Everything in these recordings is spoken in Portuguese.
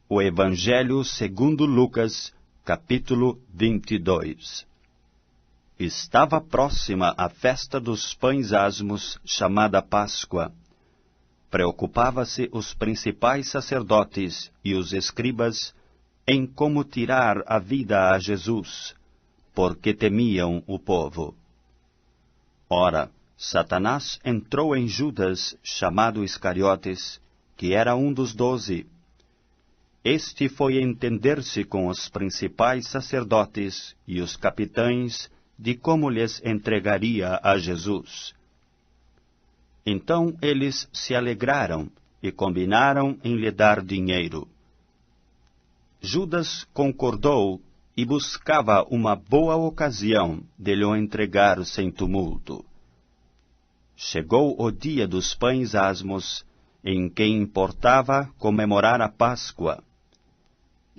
O Evangelho segundo Lucas, capítulo 22. Estava próxima a festa dos pães asmos, chamada Páscoa. Preocupava-se os principais sacerdotes e os escribas em como tirar a vida a Jesus, porque temiam o povo. Ora, Satanás entrou em Judas, chamado Iscariotes, que era um dos 12. Este foi entender-se com os principais sacerdotes e os capitães de como lhes entregaria a Jesus. Então eles se alegraram e combinaram em lhe dar dinheiro. Judas concordou e buscava uma boa ocasião de lhe entregar sem tumulto. Chegou o dia dos pães asmos, em que importava comemorar a Páscoa.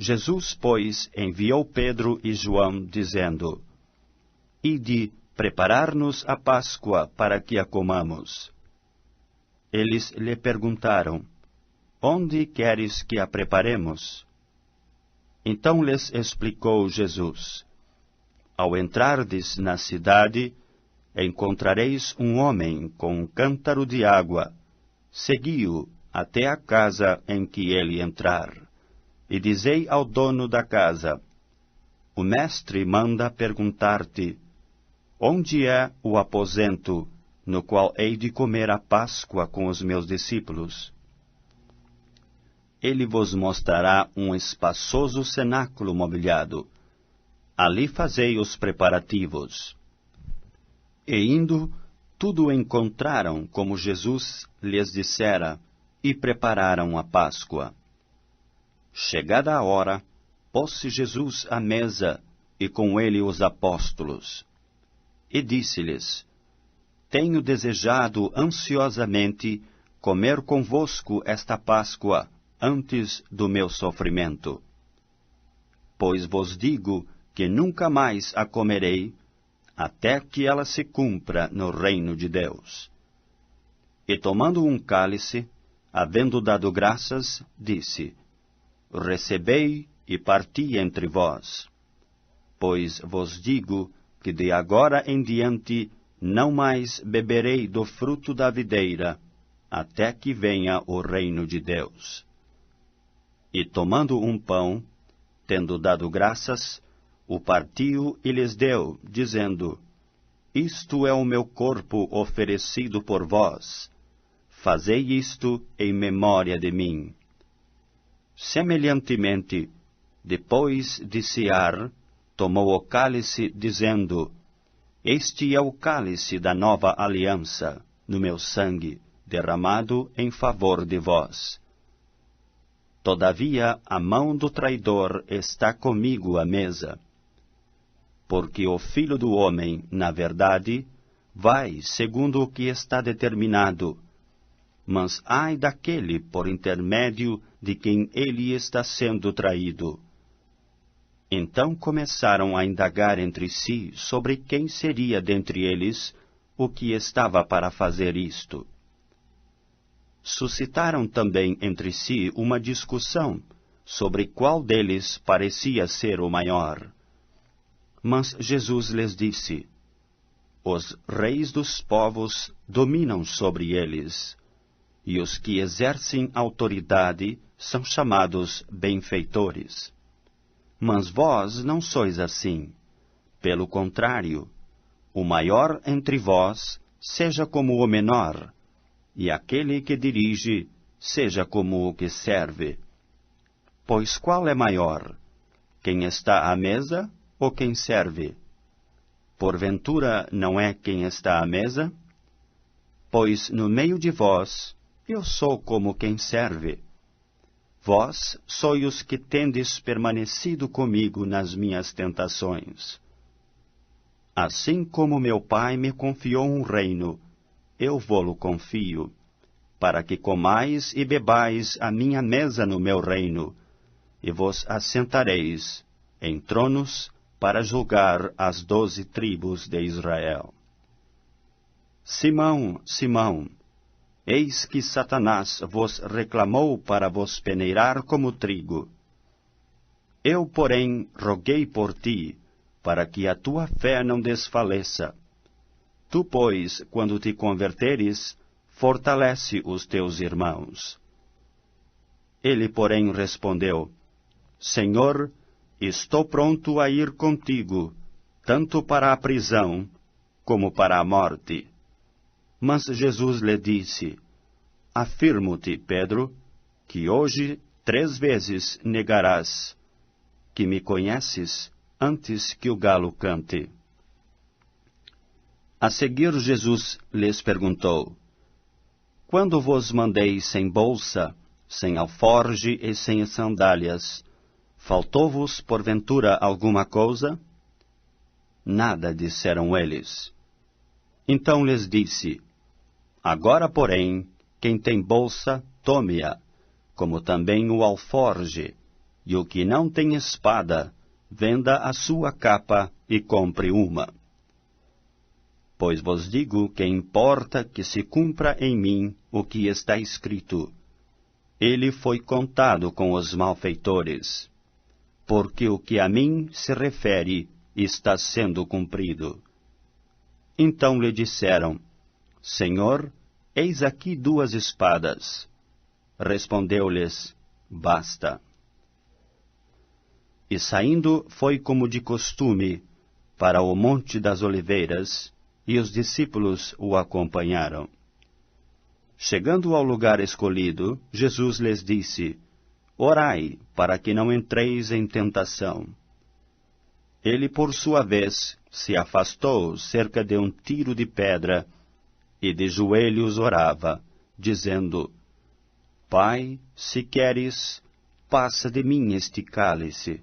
Jesus, pois, enviou Pedro e João, dizendo: Ide preparar-nos a Páscoa para que a comamos. Eles lhe perguntaram: Onde queres que a preparemos? Então lhes explicou Jesus: Ao entrardes na cidade, encontrareis um homem com um cântaro de água. Segui-o até a casa em que ele entrar. E dizei ao dono da casa: O mestre manda perguntar-te: Onde é o aposento no qual hei de comer a Páscoa com os meus discípulos? Ele vos mostrará um espaçoso cenáculo mobiliado. Ali fazei os preparativos. E indo, tudo encontraram como Jesus lhes dissera, e prepararam a Páscoa. Chegada a hora, pôs-se Jesus à mesa, e com ele os apóstolos. E disse-lhes: Tenho desejado ansiosamente comer convosco esta Páscoa, antes do meu sofrimento. Pois vos digo que nunca mais a comerei, até que ela se cumpra no reino de Deus. E tomando um cálice, havendo dado graças, disse: Recebei e parti entre vós. Pois vos digo que de agora em diante não mais beberei do fruto da videira, até que venha o reino de Deus. E tomando um pão, tendo dado graças, o partiu e lhes deu, dizendo: Isto é o meu corpo oferecido por vós. Fazei isto em memória de mim. Semelhantemente, depois de cear, tomou o cálice, dizendo: Este é o cálice da nova aliança, no meu sangue, derramado em favor de vós. Todavia, a mão do traidor está comigo à mesa. Porque o Filho do Homem, na verdade, vai segundo o que está determinado, mas ai daquele por intermédio de quem ele está sendo traído. Então começaram a indagar entre si sobre quem seria dentre eles o que estava para fazer isto. Suscitaram também entre si uma discussão sobre qual deles parecia ser o maior. Mas Jesus lhes disse: Os reis dos povos dominam sobre eles, e os que exercem autoridade são chamados benfeitores. Mas vós não sois assim. Pelo contrário, o maior entre vós seja como o menor, e aquele que dirige seja como o que serve. Pois qual é maior, quem está à mesa ou quem serve? Porventura não é quem está à mesa? Pois no meio de vós eu sou como quem serve. Vós sois os que tendes permanecido comigo nas minhas tentações. Assim como meu Pai me confiou um reino, eu vô-lo confio, para que comais e bebais a minha mesa no meu reino, e vos assentareis em tronos para julgar as 12 tribos de Israel. Simão, Simão, eis que Satanás vos reclamou para vos peneirar como trigo, Eu, porém, roguei por ti, para que a tua fé não desfaleça. Tu, pois, quando te converteres, fortalece os teus irmãos. Ele, porém, respondeu: Senhor, estou pronto a ir contigo, tanto para a prisão como para a morte. Mas Jesus lhe disse: Afirmo-te, Pedro, que hoje 3 vezes negarás que me conheces antes que o galo cante. A seguir, Jesus lhes perguntou: Quando vos mandei sem bolsa, sem alforge e sem sandálias, faltou-vos, porventura, alguma coisa? Nada, disseram eles. Então lhes disse: Agora, porém, quem tem bolsa, tome-a, como também o alforge, e o que não tem espada, venda a sua capa e compre uma. Pois vos digo que importa que se cumpra em mim o que está escrito: Ele foi contado com os malfeitores, porque o que a mim se refere está sendo cumprido. Então lhe disseram: Senhor, eis aqui 2 espadas. Respondeu-lhes: Basta. E saindo foi como de costume para o Monte das Oliveiras, e os discípulos o acompanharam. Chegando ao lugar escolhido, Jesus lhes disse: Orai, para que não entreis em tentação. Ele, por sua vez, se afastou cerca de 1 tiro de pedra, e de joelhos orava, dizendo: Pai, se queres, passa de mim este cálice.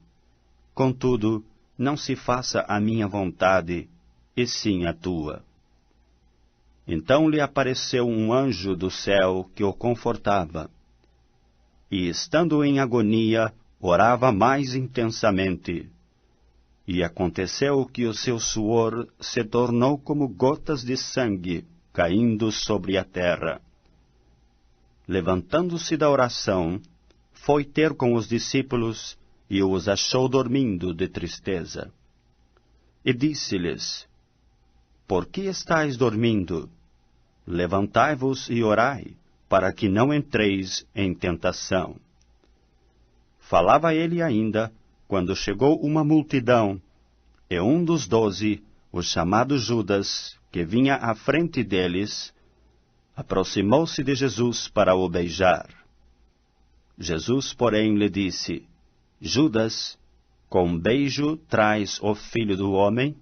Contudo, não se faça a minha vontade, e sim a tua. Então lhe apareceu um anjo do céu que o confortava. E, estando em agonia, orava mais intensamente. E aconteceu que o seu suor se tornou como gotas de sangue caindo sobre a terra. Levantando-se da oração, foi ter com os discípulos e os achou dormindo de tristeza. E disse-lhes: Por que estáis dormindo? Levantai-vos e orai, para que não entreis em tentação. Falava ele ainda, quando chegou uma multidão, e um dos 12, o chamado Judas, que vinha à frente deles, aproximou-se de Jesus para o beijar. Jesus, porém, lhe disse: Judas, com beijo traz o Filho do Homem?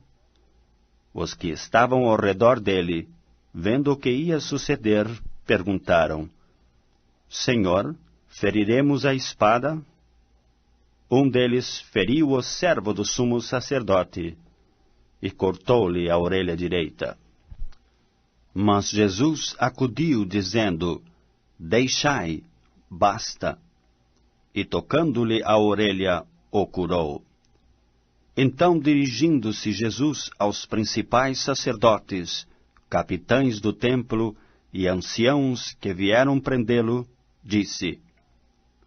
Os que estavam ao redor dele, vendo o que ia suceder, perguntaram: Senhor, feriremos a espada? Um deles feriu o servo do sumo sacerdote e cortou-lhe a orelha direita. Mas Jesus acudiu, dizendo: Deixai, basta. E tocando-lhe a orelha, o curou. Então, dirigindo-se Jesus aos principais sacerdotes, capitães do templo e anciãos que vieram prendê-lo, disse: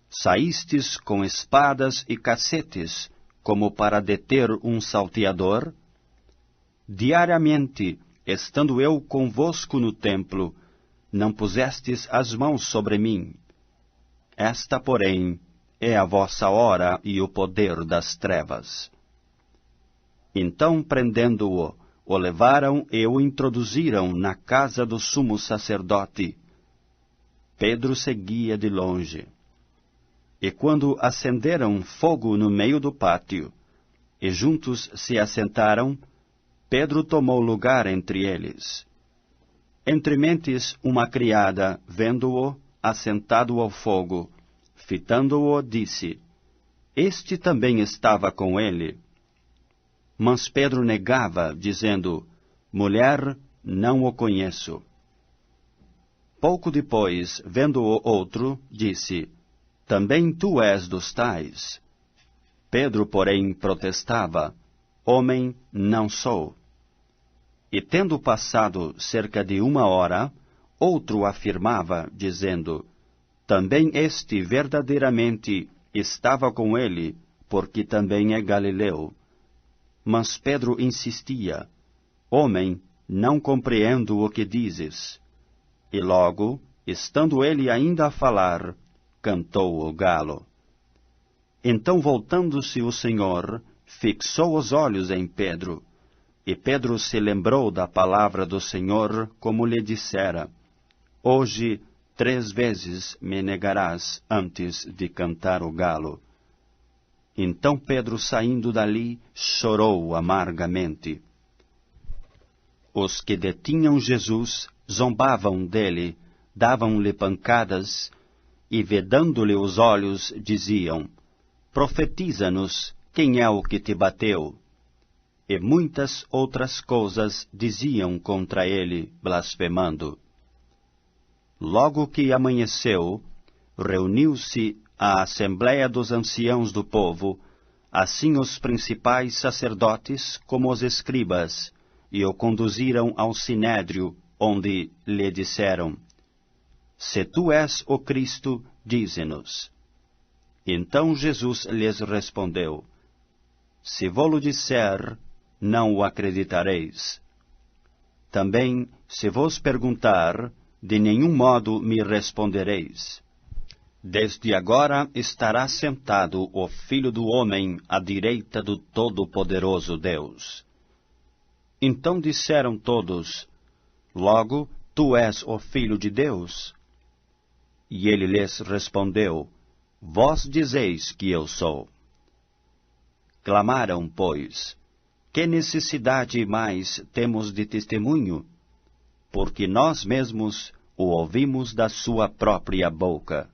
Saístes com espadas e cacetes, como para deter um salteador? Diariamente, estando eu convosco no templo, não pusestes as mãos sobre mim. Esta, porém, é a vossa hora e o poder das trevas. Então, prendendo-o, o levaram e o introduziram na casa do sumo sacerdote. Pedro seguia de longe. E quando acenderam fogo no meio do pátio, e juntos se assentaram, Pedro tomou lugar entre eles. Entre mentes, uma criada, vendo-o assentado ao fogo, fitando-o, disse: Este também estava com ele. Mas Pedro negava, dizendo: Mulher, não o conheço. Pouco depois, vendo-o outro, disse: Também tu és dos tais. Pedro, porém, protestava: Homem, não sou. E tendo passado cerca de 1 hora, outro afirmava, dizendo: Também este verdadeiramente estava com ele, porque também é galileu. Mas Pedro insistia: Homem, não compreendo o que dizes. E logo, estando ele ainda a falar, cantou o galo. Então, voltando-se o Senhor, fixou os olhos em Pedro, e Pedro se lembrou da palavra do Senhor, como lhe dissera: Hoje 3 vezes me negarás antes de cantar o galo. Então Pedro, saindo dali, chorou amargamente. Os que detinham Jesus zombavam dele, davam-lhe pancadas, e vedando-lhe os olhos, diziam: Profetiza-nos, quem é o que te bateu? E muitas outras coisas diziam contra ele, blasfemando. Logo que amanheceu, reuniu-se a assembleia dos anciãos do povo, assim os principais sacerdotes como os escribas, e o conduziram ao sinédrio, onde lhe disseram: Se tu és o Cristo, dize-nos. Então Jesus lhes respondeu: Se vo-lo disser, não o acreditareis. Também, se vos perguntar, de nenhum modo me respondereis. Desde agora estará sentado o Filho do Homem à direita do Todo-Poderoso Deus. Então disseram todos: Logo, tu és o Filho de Deus? E ele lhes respondeu: Vós dizeis que eu sou. Clamaram, pois: Que necessidade mais temos de testemunho? Porque nós mesmos o ouvimos da sua própria boca.